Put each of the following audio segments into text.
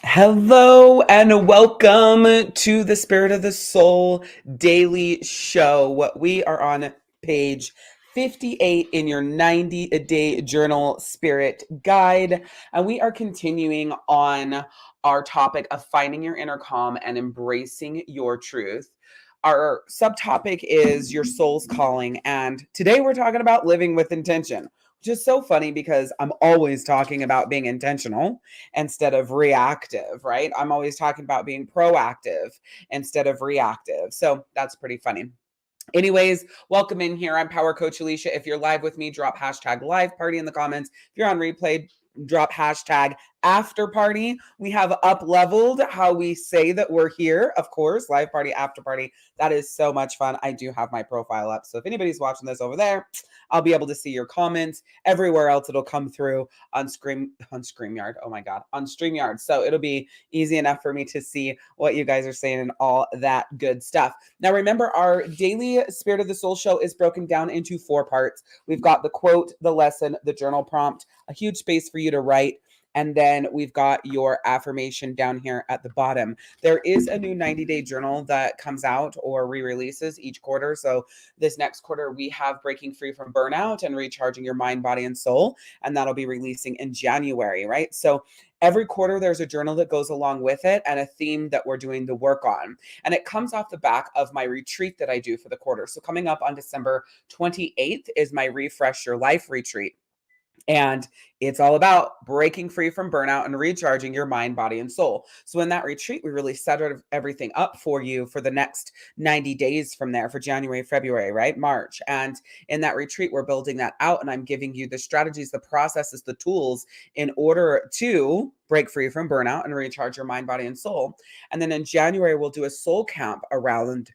Hello and welcome to the Spirit of the Soul Daily Show. We are on page 58 in your 90-day journal spirit guide, and we are continuing on our topic of finding your inner calm and embracing your truth. Our subtopic is your soul's calling, and today we're talking about living with intention, which is so funny because I'm always talking about being intentional instead of reactive, right? I'm always talking about being proactive instead of reactive. So that's pretty funny. Anyways, welcome in here. I'm Power Coach Alishia. If you're live with me, drop hashtag live party in the comments. If you're on replay, drop hashtag after party. We have up leveled how we say that we're here. Of course, live party, after party. That is so much fun. I do have my profile up. So if anybody's watching this over there, I'll be able to see your comments. Everywhere else, it'll come through on StreamYard. Oh my God, on StreamYard. So it'll be easy enough for me to see what you guys are saying and all that good stuff. Now, remember, our daily Spirit of the Soul show is broken down into 4 parts. We've got the quote, the lesson, the journal prompt, a huge space for you to write. And then we've got your affirmation down here at the bottom. There is a new 90-day journal that comes out or re-releases each quarter. So this next quarter, we have Breaking Free from Burnout and Recharging Your Mind, Body, and Soul. And that'll be releasing in January, right? So every quarter, there's a journal that goes along with it and a theme that we're doing the work on. And it comes off the back of my retreat that I do for the quarter. So coming up on December 28th is my Refresh Your Life retreat. And it's all about breaking free from burnout and recharging your mind, body, and soul. So in that retreat, we really set everything up for you for the next 90 days from there, for January, February, right? March. And in that retreat, we're building that out. And I'm giving you the strategies, the processes, the tools in order to break free from burnout and recharge your mind, body, and soul. And then in January, we'll do a soul camp around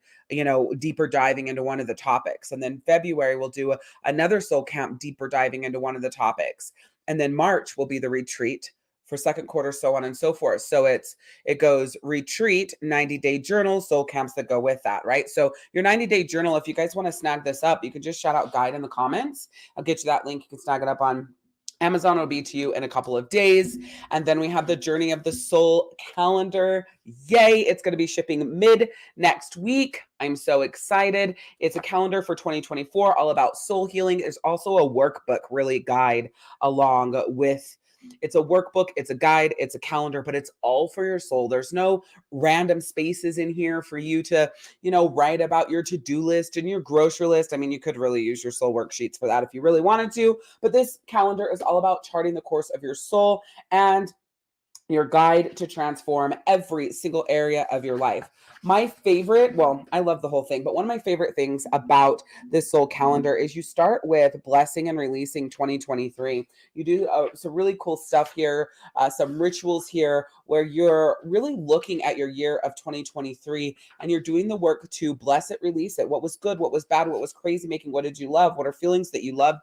deeper diving into one of the topics. And then February, we'll do another soul camp, deeper diving into one of the topics. And then March will be the retreat for second quarter, so on and so forth. So it goes retreat, 90-day journal, soul camps that go with that, right? So your 90-day journal, if you guys want to snag this up, you can just shout out guide in the comments. I'll get you that link. You can snag it up on Amazon. Will be to you in a couple of days. And then we have the Journey of the Soul calendar. Yay. It's going to be shipping mid next week. I'm so excited. It's a calendar for 2024, all about soul healing. There's also a workbook, really guide along with. It's a workbook, it's a guide, it's a calendar, but it's all for your soul. There's no random spaces in here for you to, write about your to-do list and your grocery list. I mean, you could really use your soul worksheets for that if you really wanted to, but this calendar is all about charting the course of your soul and your guide to transform every single area of your life. My favorite, well, I love the whole thing, but one of my favorite things about this soul calendar is you start with blessing and releasing 2023. You do some really cool stuff here, some rituals here where you're really looking at your year of 2023 and you're doing the work to bless it, release it. What was good, what was bad, what was crazy making, what did you love, what are feelings that you loved,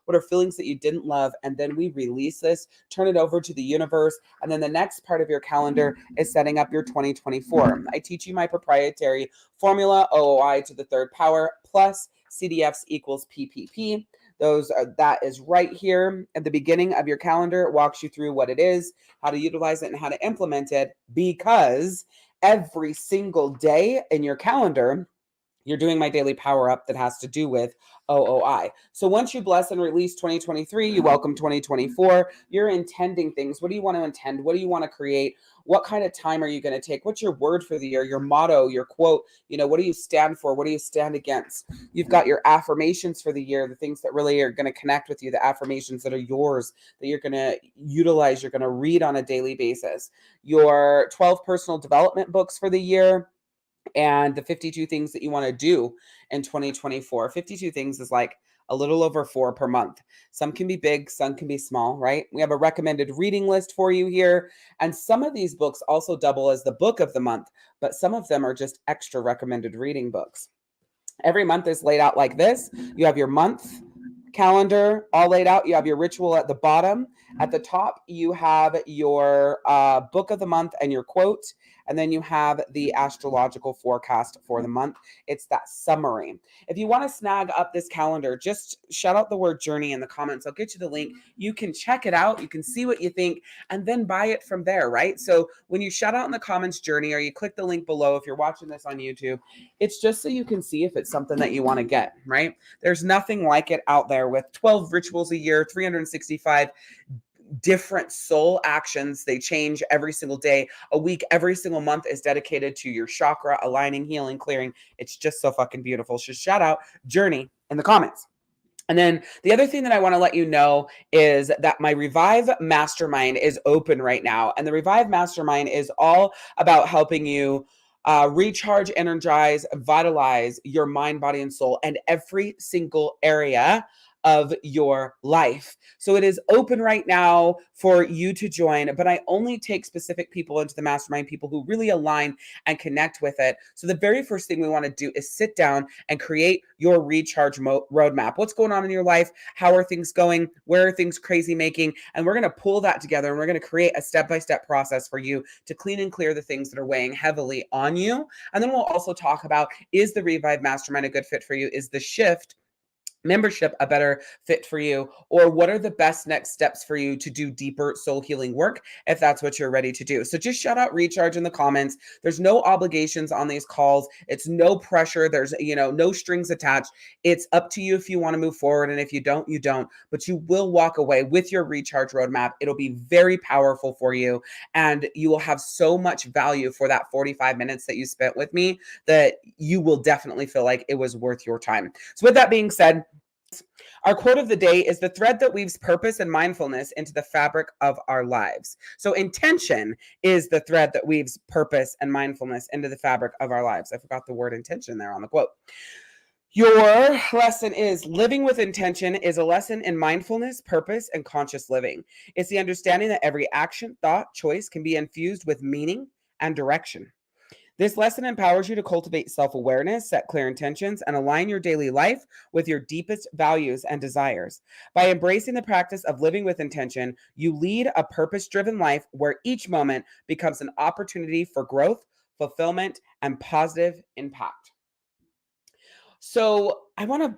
what are feelings that you didn't love, and then we release this, turn it over to the universe, and then the next part of your calendar is setting up your 2024. I teach you my proprietary formula, OOI to the third power plus CDFs equals PPP. That is right here at the beginning of your calendar. It walks you through what it is, how to utilize it, and how to implement it, because every single day in your calendar, you're doing my daily power up that has to do with OOI. So once you bless and release 2023, you welcome 2024. You're intending things. What do you want to intend? What do you want to create? What kind of time are you going to take? What's your word for the year, your motto, your quote? What do you stand for? What do you stand against? You've got your affirmations for the year, the things that really are going to connect with you, the affirmations that are yours, that you're going to utilize, you're going to read on a daily basis. Your 12 personal development books for the year, and the 52 things that you want to do in 2024. 52 things is like a little over 4 per month. Some can be big, some can be small, right? We have a recommended reading list for you here. And some of these books also double as the book of the month, but some of them are just extra recommended reading books. Every month is laid out like this. You have your month calendar all laid out. You have your ritual at the bottom. At the top, you have your book of the month and your quote. And then you have the astrological forecast for the month. It's that summary. If you want to snag up this calendar, just shout out the word journey in the comments. I'll get you the link. You can check it out. You can see what you think and then buy it from there, right? So when you shout out in the comments journey, or you click the link below, if you're watching this on YouTube, it's just so you can see if it's something that you want to get, right? There's nothing like it out there with 12 rituals a year, 365 different soul actions. They change every single day. A week, every single month is dedicated to your chakra aligning, healing, clearing. It's just so fucking beautiful. So shout out Journey in the comments. And then the other thing that I want to let you know is that my Revive Mastermind is open right now. And the Revive Mastermind is all about helping you recharge, energize, vitalize your mind, body, and soul, and every single area of your life. So it is open right now for you to join, but I only take specific people into the mastermind, people who really align and connect with it. So the very first thing we want to do is sit down and create your recharge roadmap. What's going on in your life? How are things going? Where are things crazy making? And we're going to pull that together, and we're going to create a step-by-step process for you to clean and clear the things that are weighing heavily on you. And then we'll also talk about, is the Revive Mastermind a good fit for you? Is the Shift membership a better fit for you? Or what are the best next steps for you to do deeper soul healing work if that's what you're ready to do? So just shout out recharge in the comments. There's no obligations on these calls. It's no pressure. There's, no strings attached. It's up to you if you want to move forward. And if you don't, you don't. But you will walk away with your recharge roadmap. It'll be very powerful for you. And you will have so much value for that 45 minutes that you spent with me that you will definitely feel like it was worth your time. So with that being said, our quote of the day is the thread that weaves purpose and mindfulness into the fabric of our lives. So intention is the thread that weaves purpose and mindfulness into the fabric of our lives. I forgot the word intention there on the quote. Your lesson is living with intention is a lesson in mindfulness, purpose, and conscious living. It's the understanding that every action, thought, choice can be infused with meaning and direction. This lesson empowers you to cultivate self-awareness, set clear intentions, and align your daily life with your deepest values and desires. By embracing the practice of living with intention, you lead a purpose-driven life where each moment becomes an opportunity for growth, fulfillment, and positive impact. So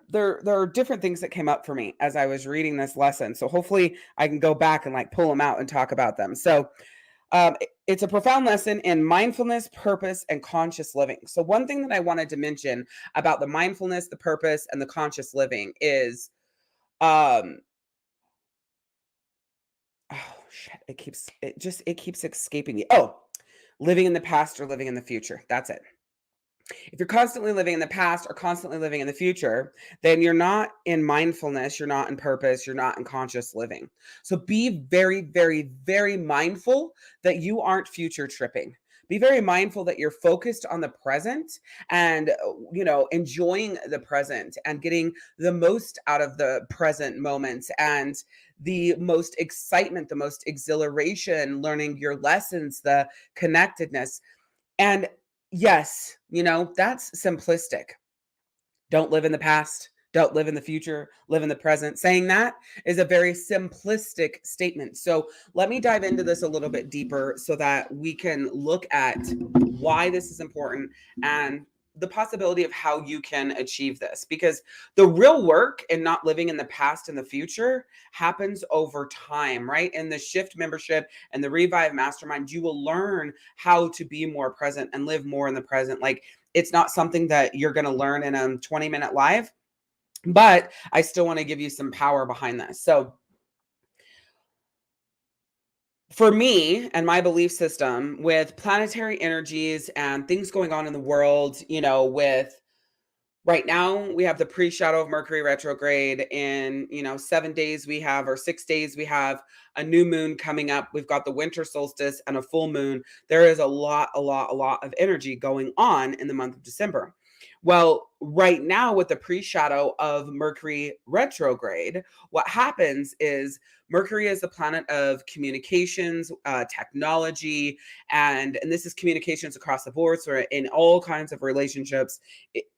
there are different things that came up for me as I was reading this lesson. So hopefully I can go back and pull them out and talk about them. So it's a profound lesson in mindfulness, purpose, and conscious living. So one thing that I wanted to mention about the mindfulness, the purpose, and the conscious living is, oh shit, it keeps escaping me. Oh, living in the past or living in the future. That's it. If you're constantly living in the past or constantly living in the future, then you're not in mindfulness, you're not in purpose, you're not in conscious living. So be very, very, very mindful that you aren't future tripping. Be very mindful that you're focused on the present and, enjoying the present and getting the most out of the present moments and the most excitement, the most exhilaration, learning your lessons, the connectedness. And yes, that's simplistic. Don't live in the past. Don't live in the future. Live in the present. Saying that is a very simplistic statement. So let me dive into this a little bit deeper so that we can look at why this is important and the possibility of how you can achieve this. Because the real work in not living in the past and the future happens over time, right? In the Shift membership and the Revive Mastermind, you will learn how to be more present and live more in the present. It's not something that you're going to learn in a 20-minute live, but I still want to give you some power behind this. So for me and my belief system with planetary energies and things going on in the world, with right now we have the pre-shadow of Mercury retrograde in, 7 days we have, or 6 days we have a new moon coming up. We've got the winter solstice and a full moon. There is a lot of energy going on in the month of December. Well, right now with the pre-shadow of Mercury retrograde, what happens is Mercury is the planet of communications, technology, and this is communications across the board. So in all kinds of relationships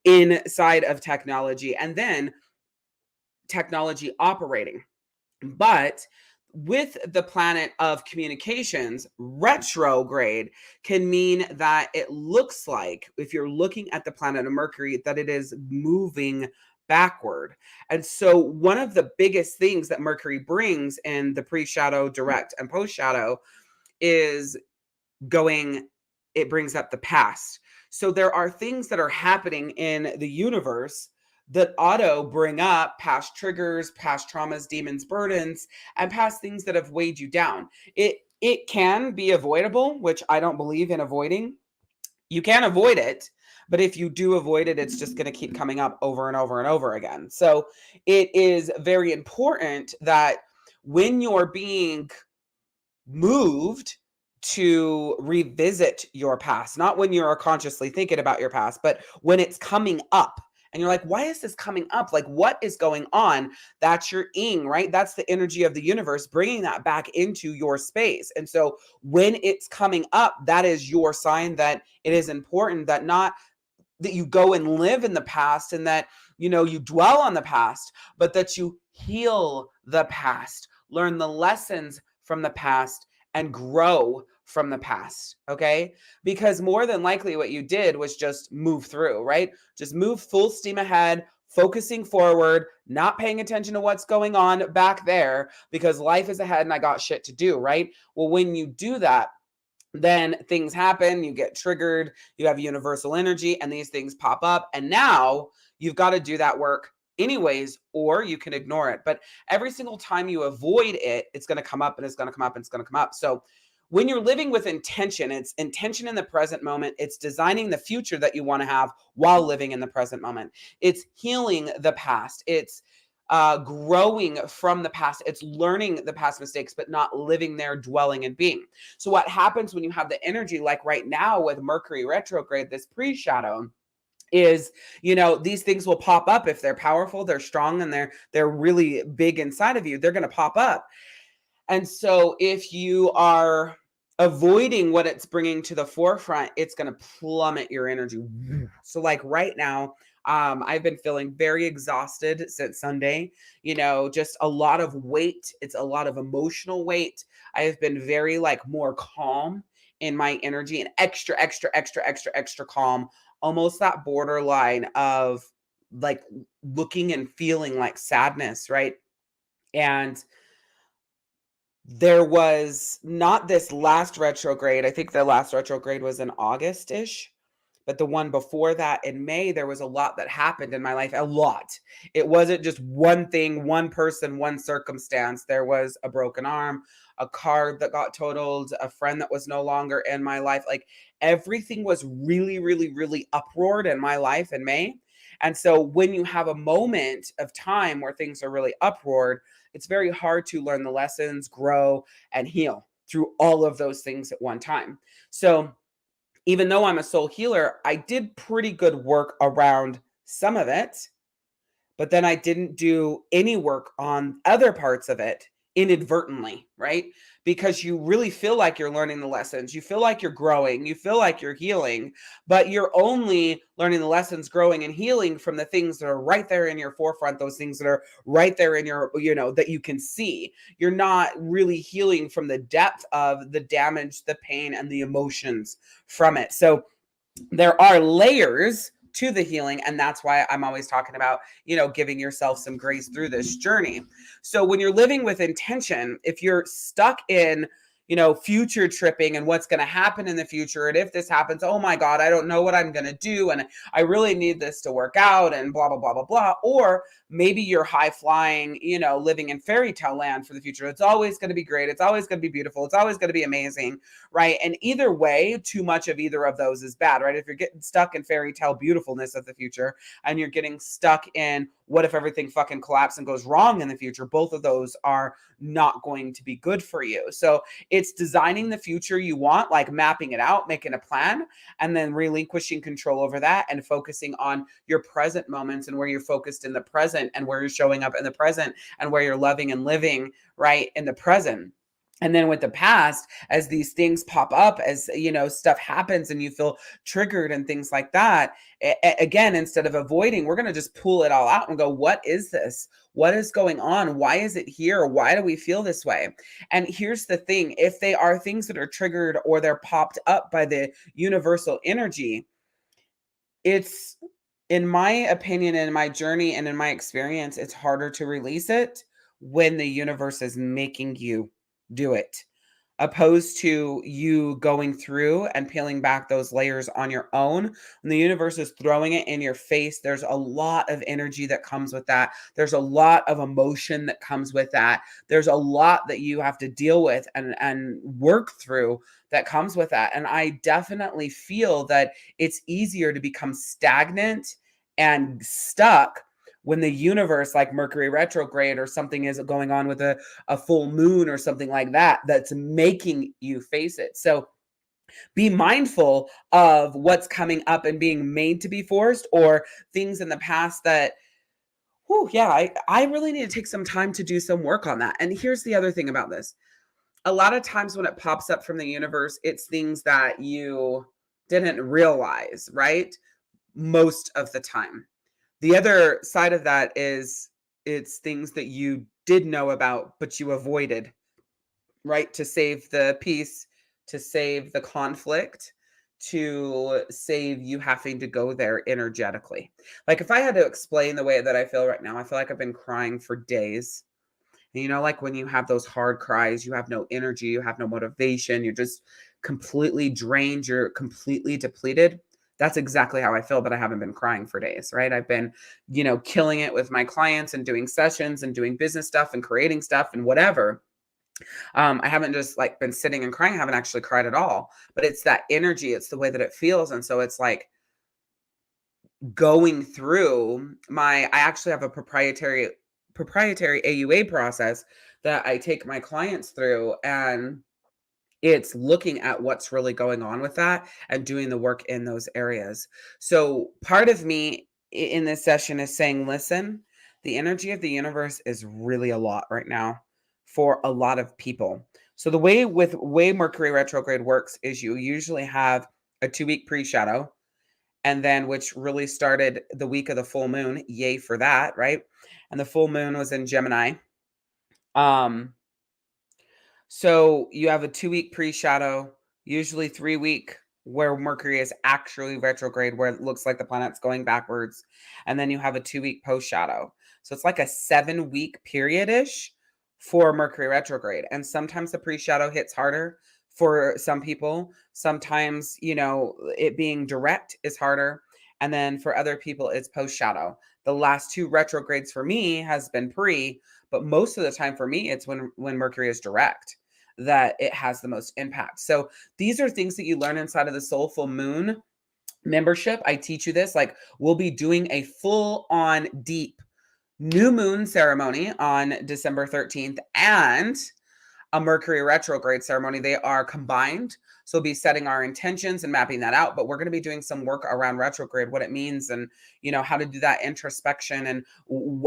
inside of technology, and then technology operating. But with the planet of communications, retrograde can mean that it looks like, if you're looking at the planet of Mercury, that it is moving backward. And so one of the biggest things that Mercury brings in the pre-shadow, direct, and post-shadow is it brings up the past. So there are things that are happening in the universe that auto bring up past triggers, past traumas, demons, burdens, and past things that have weighed you down. It can be avoidable, which I don't believe in avoiding. You can avoid it, but if you do avoid it, it's just going to keep coming up over and over and over again. So it is very important that when you're being moved to revisit your past, not when you're consciously thinking about your past, but when it's coming up and you're like, why is this coming up? Like, what is going on? That's your ing, right? That's the energy of the universe bringing that back into your space. And so when it's coming up, that is your sign that it is important that not that you go and live in the past and that, you dwell on the past, but that you heal the past, learn the lessons from the past, and grow from the past. Okay. Because more than likely what you did was just move through, right? Just move full steam ahead, focusing forward, not paying attention to what's going on back there because life is ahead and I got shit to do, right? Well, when you do that, then things happen, you get triggered, you have universal energy, and these things pop up. And now you've got to do that work anyways, or you can ignore it. But every single time you avoid it, it's going to come up and it's going to come up and it's going to come up. So when you're living with intention, it's intention in the present moment. It's designing the future that you want to have while living in the present moment. It's healing the past. It's growing from the past. It's learning the past mistakes, but not living there, dwelling and being. So what happens when you have the energy, like right now with Mercury retrograde, this pre-shadow, is these things will pop up if they're powerful, they're strong, and they're really big inside of you. They're going to pop up. And so if you are avoiding what it's bringing to the forefront, it's going to plummet your energy. So like right now, I've been feeling very exhausted since Sunday, just a lot of weight. It's a lot of emotional weight. I have been very more calm in my energy and extra, extra, extra, extra, extra calm, almost that borderline of like looking and feeling like sadness, right? And there was not this last retrograde. I think the last retrograde was in August-ish. But the one before that in May, there was a lot that happened in my life. A lot. It wasn't just one thing, one person, one circumstance. There was a broken arm, a car that got totaled, a friend that was no longer in my life. Like everything was really, really, really uproared in my life in May. And so when you have a moment of time where things are really uproared, it's very hard to learn the lessons, grow, and heal through all of those things at one time. So even though I'm a soul healer, I did pretty good work around some of it, but then I didn't do any work on other parts of it inadvertently, right? Because you really feel like you're learning the lessons. You feel like you're growing. You feel like you're healing, but you're only learning the lessons, growing and healing from the things that are right there in your forefront, those things that are right there in your, that you can see. You're not really healing from the depth of the damage, the pain, and the emotions from it. So there are layers to the healing. And that's why I'm always talking about, giving yourself some grace through this journey. So when you're living with intention, if you're stuck in, future tripping and what's going to happen in the future, and if this happens, oh my God, I don't know what I'm going to do. And I really need this to work out and blah, blah, blah, blah, blah. Or maybe you're high flying, living in fairy tale land for the future. It's always going to be great. It's always going to be beautiful. It's always going to be amazing. Right. And either way, too much of either of those is bad, right? If you're getting stuck in fairy tale beautifulness of the future and you're getting stuck in what if everything fucking collapses and goes wrong in the future, both of those are not going to be good for you. So it's designing the future you want, like mapping it out, making a plan, and then relinquishing control over that and focusing on your present moments and where you're focused in the present and where you're showing up in the present and where you're loving and living right in the present. And then with the past, as these things pop up, as stuff happens and you feel triggered and things like that, again, instead of avoiding, we're going to just pull it all out and go, what is this? What is going on? Why is it here? Why do we feel this way? And here's the thing, if they are things that are triggered or they're popped up by the universal energy, it's, in my opinion, in my journey and in my experience, it's harder to release it when the universe is making you do it, opposed to you going through and peeling back those layers on your own. When the universe is throwing it in your face, there's a lot of energy that comes with that. There's a lot of emotion that comes with that. There's a lot that you have to deal with and work through that comes with that. And I definitely feel that it's easier to become stagnant and stuck when the universe, like Mercury retrograde or something is going on with a full moon or something like that, that's making you face it. So be mindful of what's coming up and being made to be forced, or things in the past that, I really need to take some time to do some work on that. And here's the other thing about this. A lot of times when it pops up from the universe, it's things that you didn't realize, right? Most of the time. The other side of that is it's things that you did know about, but you avoided, right? To save the peace, to save the conflict, to save you having to go there energetically. Like if I had to explain the way that I feel right now, I feel like I've been crying for days. And like when you have those hard cries, you have no energy, you have no motivation, you're just completely drained, you're completely depleted. That's exactly how I feel, but I haven't been crying for days, right? I've been, killing it with my clients and doing sessions and doing business stuff and creating stuff and whatever. I haven't just like been sitting and crying. I haven't actually cried at all, but it's that energy. It's the way that it feels. And so it's like going through I actually have a proprietary AUA process that I take my clients through, and it's looking at what's really going on with that and doing the work in those areas. So part of me in this session is saying, listen, the energy of the universe is really a lot right now for a lot of people. So the way Mercury retrograde works is you usually have a 2-week pre-shadow, and then which really started the week of the full moon. Yay for that, right? And the full moon was in Gemini. So you have a 2-week pre-shadow, usually 3-week where Mercury is actually retrograde, where it looks like the planet's going backwards. And then you have a 2-week post-shadow. So it's like a 7-week period-ish for Mercury retrograde. And sometimes the pre-shadow hits harder for some people. Sometimes, it being direct is harder. And then for other people, it's post-shadow. The last 2 retrogrades for me has been pre, but most of the time for me, it's when Mercury is direct that it has the most impact. So these are things that you learn inside of the Soulful Moon membership. I teach you this. Like we'll be doing a full on deep new moon ceremony on December 13th and a Mercury retrograde ceremony. They are combined. So we'll be setting our intentions and mapping that out, but we're going to be doing some work around retrograde, what it means, and how to do that introspection and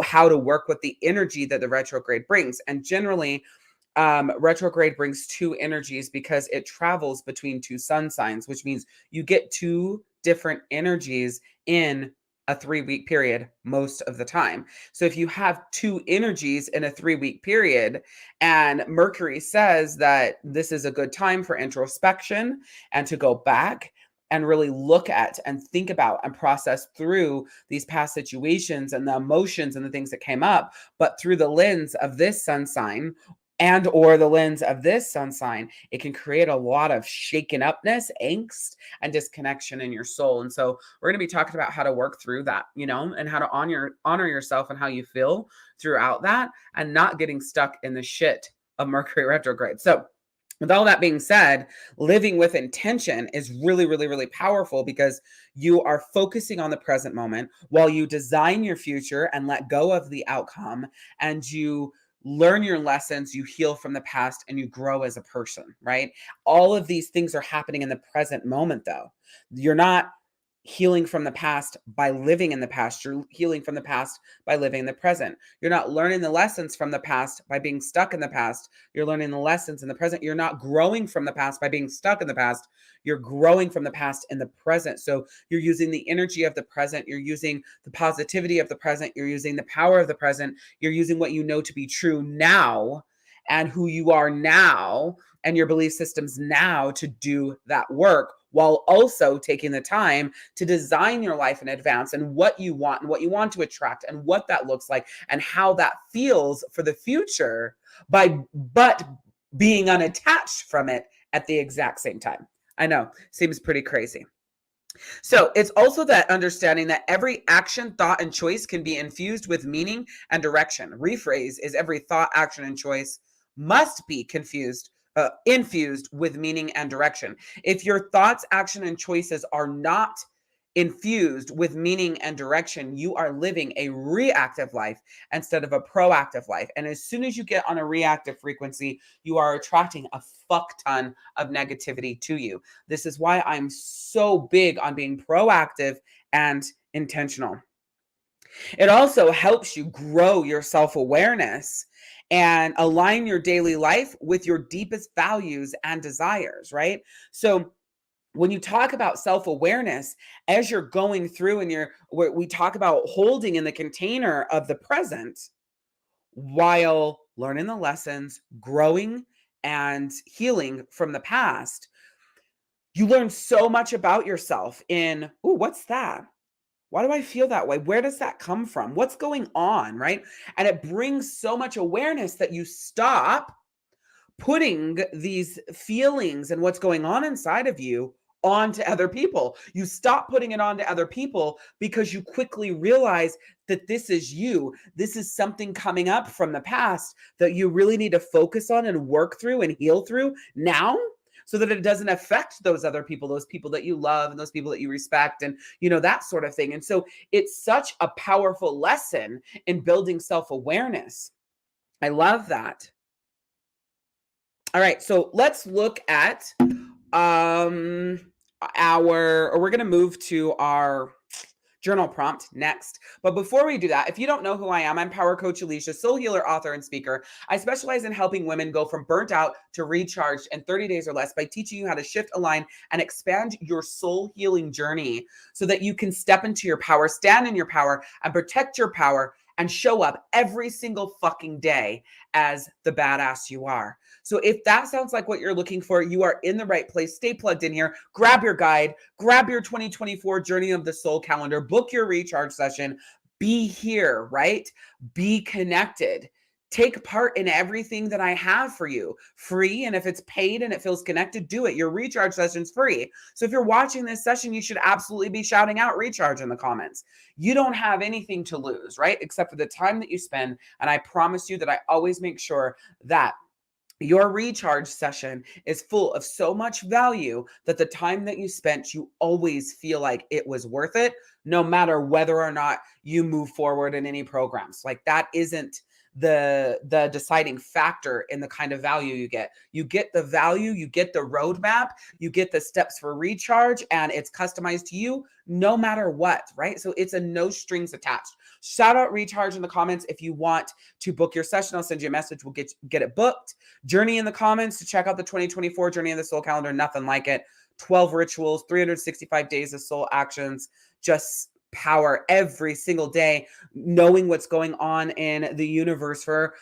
how to work with the energy that the retrograde brings. And generally, retrograde brings 2 energies because it travels between 2 sun signs, which means you get 2 different energies in a 3-week period most of the time. So if you have 2 energies in a 3-week period, and Mercury says that this is a good time for introspection and to go back and really look at and think about and process through these past situations and the emotions and the things that came up, but through the lens of this sun sign and or the lens of this sun sign, it can create a lot of shaken upness, angst, and disconnection in your soul. And so we're going to be talking about how to work through that, and how to honor yourself and how you feel throughout that, and not getting stuck in the shit of Mercury retrograde. So with all that being said, living with intention is really, really, really powerful because you are focusing on the present moment while you design your future and let go of the outcome, and you learn your lessons, you heal from the past, and you grow as a person, right? All of these things are happening in the present moment, though. You're not healing from the past by living in the past. You're healing from the past by living in the present. You're not learning the lessons from the past by being stuck in the past. You're learning the lessons in the present. You're not growing from the past by being stuck in the past. You're growing from the past in the present. So you're using the energy of the present. You're using the positivity of the present. You're using the power of the present. You're using what you know to be true now and who you are now and your belief systems now to do that work, while also taking the time to design your life in advance and what you want and what you want to attract and what that looks like and how that feels for the future but being unattached from it at the exact same time. I know, seems pretty crazy. So it's also that understanding that every action, thought, and choice can be infused with meaning and direction. Rephrase is every thought, action, and choice must be infused with meaning and direction. If your thoughts, action, and choices are not infused with meaning and direction, you are living a reactive life instead of a proactive life. And as soon as you get on a reactive frequency, you are attracting a fuck ton of negativity to you. This is why I'm so big on being proactive and intentional. It also helps you grow your self-awareness and align your daily life with your deepest values and desires, right? So when you talk about self-awareness, as you're going through and we talk about holding in the container of the present while learning the lessons, growing and healing from the past, you learn so much about yourself in, oh, what's that? Why do I feel that way? Where does that come from? What's going on, right? And it brings so much awareness that you stop putting these feelings and what's going on inside of you onto other people. You stop putting it onto other people because you quickly realize that this is you. This is something coming up from the past that you really need to focus on and work through and heal through now, so that it doesn't affect those other people, those people that you love and those people that you respect and, that sort of thing. And so it's such a powerful lesson in building self-awareness. I love that. All right, so let's look at we're going to move to our journal prompt next. But before we do that, if you don't know who I am, I'm Power Coach Alishia, soul healer, author, and speaker. I specialize in helping women go from burnt out to recharged in 30 days or less by teaching you how to shift, align, and expand your soul healing journey so that you can step into your power, stand in your power, and protect your power and show up every single fucking day as the badass you are. So if that sounds like what you're looking for, you are in the right place. Stay plugged in here. Grab your guide, grab your 2024 Journey of the Soul calendar, book your recharge session, be here, right? Be connected. Take part in everything that I have for you, free. And if it's paid and it feels connected, do it. Your recharge session's free. So if you're watching this session, you should absolutely be shouting out recharge in the comments. You don't have anything to lose, right? Except for the time that you spend. And I promise you that I always make sure that your recharge session is full of so much value that the time that you spent, you always feel like it was worth it, no matter whether or not you move forward in any programs. Like that isn't the deciding factor in the kind of value you get. You get the value, you get the roadmap, you get the steps for recharge, and it's customized to you no matter what, right? So it's a no strings attached. Shout out recharge in the comments if you want to book your session. I'll send you a message. We'll get it booked. Journey in the comments to check out the 2024 Journey of the Soul calendar. Nothing like it. 12 rituals, 365 days of soul actions, just power every single day, knowing what's going on in the universe for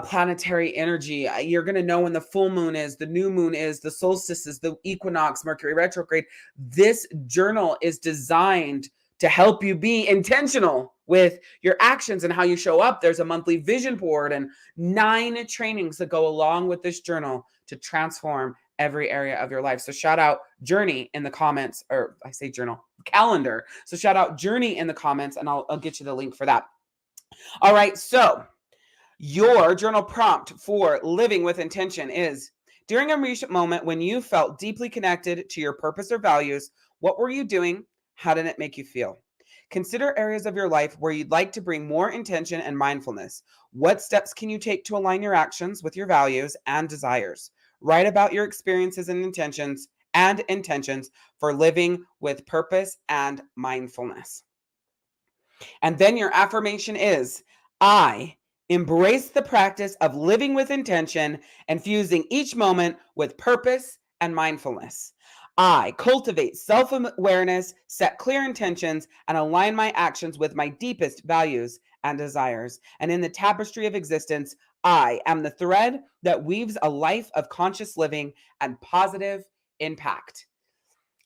planetary energy. You're going to know when the full moon is, the new moon is, the solstice is, the equinox, Mercury retrograde. This journal is designed to help you be intentional with your actions and how you show up. There's a monthly vision board and 9 trainings that go along with this journal to transform every area of your life. So shout out Journey in the comments, or I say journal, calendar. So shout out Journey in the comments and I'll get you the link for that. All right. So your journal prompt for living with intention is: during a recent moment when you felt deeply connected to your purpose or values, what were you doing? How did it make you feel? Consider areas of your life where you'd like to bring more intention and mindfulness. What steps can you take to align your actions with your values and desires? Write about your experiences and intentions and intentions for living with purpose and mindfulness. And then your affirmation is, I embrace the practice of living with intention and fusing each moment with purpose and mindfulness. I cultivate self-awareness, set clear intentions, and align my actions with my deepest values and desires. And in the tapestry of existence, I am the thread that weaves a life of conscious living and positive impact.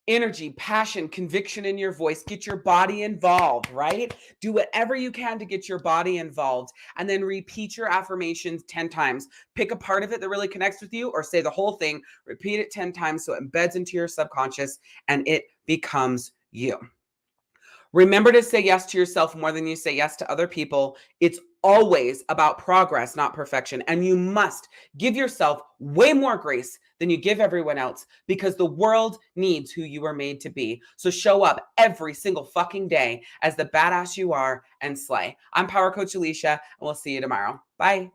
Energy, passion, conviction in your voice. Get your body involved, right? Do whatever you can to get your body involved, and then repeat your affirmations 10 times. Pick a part of it that really connects with you, or say the whole thing. Repeat it 10 times so it embeds into your subconscious and it becomes you. Remember to say yes to yourself more than you say yes to other people. It's always about progress, not perfection. And you must give yourself way more grace than you give everyone else, because the world needs who you are made to be. So show up every single fucking day as the badass you are and slay. I'm Power Coach Alishia, and we'll see you tomorrow. Bye.